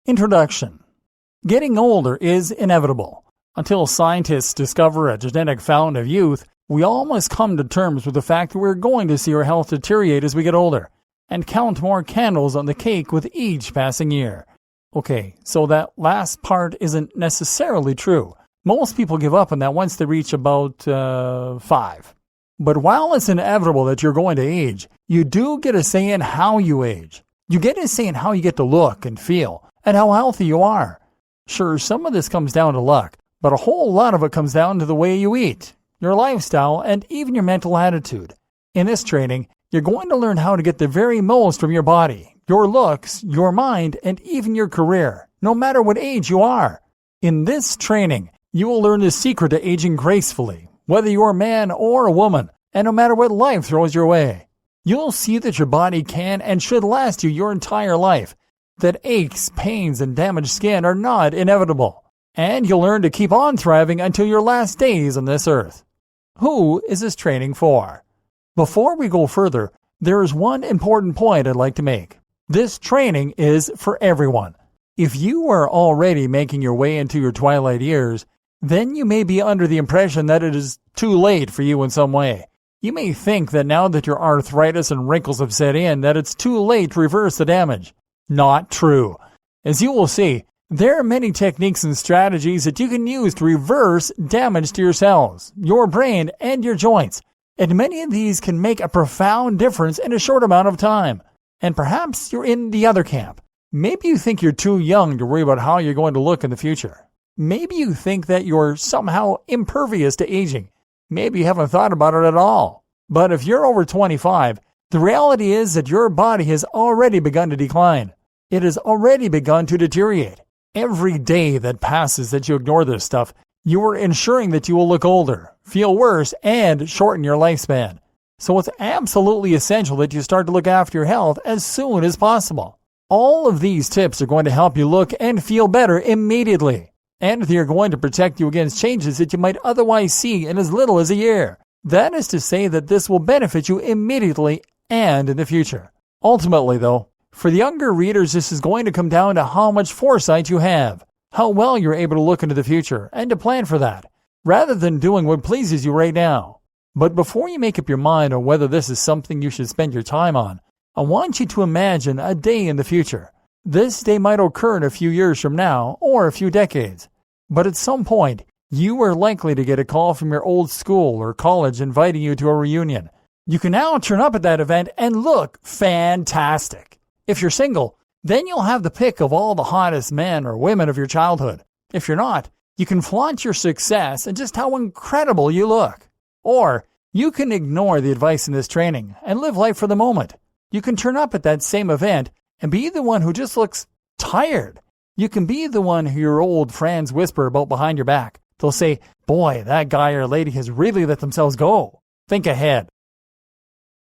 Introduction. Getting older is inevitable. Until scientists discover a genetic fountain of youth, we all must come to terms with the fact that we're going to see our health deteriorate as we get older, and count more candles on the cake with each passing year. Okay, so that last part isn't necessarily true. Most people give up on that once they reach about 5. But while it's inevitable that you're going to age, you do get a say in how you age. You get a say in how you get to look and feel, and how healthy you are. Sure, some of this comes down to luck, but a whole lot of it comes down to the way you eat, your lifestyle, and even your mental attitude. In this training, you're going to learn how to get the very most from your body, your looks, your mind, and even your career, no matter what age you are. In this training, you will learn the secret to aging gracefully, whether you're a man or a woman, and no matter what life throws your way. You'll see that your body can and should last you your entire life, that aches, pains, and damaged skin are not inevitable, and you'll learn to keep on thriving until your last days on this earth. Who is this training for? Before we go further, there is one important point I'd like to make. This training is for everyone. If you are already making your way into your twilight years, then you may be under the impression that it is too late for you in some way. You may think that now that your arthritis and wrinkles have set in, that it's too late to reverse the damage. Not true. As you will see, there are many techniques and strategies that you can use to reverse damage to your cells, your brain, and your joints. And many of these can make a profound difference in a short amount of time. And perhaps you're in the other camp. Maybe you think you're too young to worry about how you're going to look in the future. Maybe you think that you're somehow impervious to aging. Maybe you haven't thought about it at all. But if you're over 25, the reality is that your body has already begun to decline. It has already begun to deteriorate. Every day that passes that you ignore this stuff, you are ensuring that you will look older, feel worse, and shorten your lifespan. So it's absolutely essential that you start to look after your health as soon as possible. All of these tips are going to help you look and feel better immediately. And they are going to protect you against changes that you might otherwise see in as little as a year. That is to say that this will benefit you immediately and in the future. Ultimately, though, for the younger readers, this is going to come down to how much foresight you have, how well you're able to look into the future, and to plan for that, rather than doing what pleases you right now. But before you make up your mind on whether this is something you should spend your time on, I want you to imagine a day in the future. This day might occur in a few years from now, or a few decades. But at some point, you are likely to get a call from your old school or college inviting you to a reunion. You can now turn up at that event and look fantastic. If you're single, then you'll have the pick of all the hottest men or women of your childhood. If you're not, you can flaunt your success and just how incredible you look. Or you can ignore the advice in this training and live life for the moment. You can turn up at that same event and be the one who just looks tired. You can be the one who your old friends whisper about behind your back. They'll say, "Boy, that guy or lady has really let themselves go." Think ahead.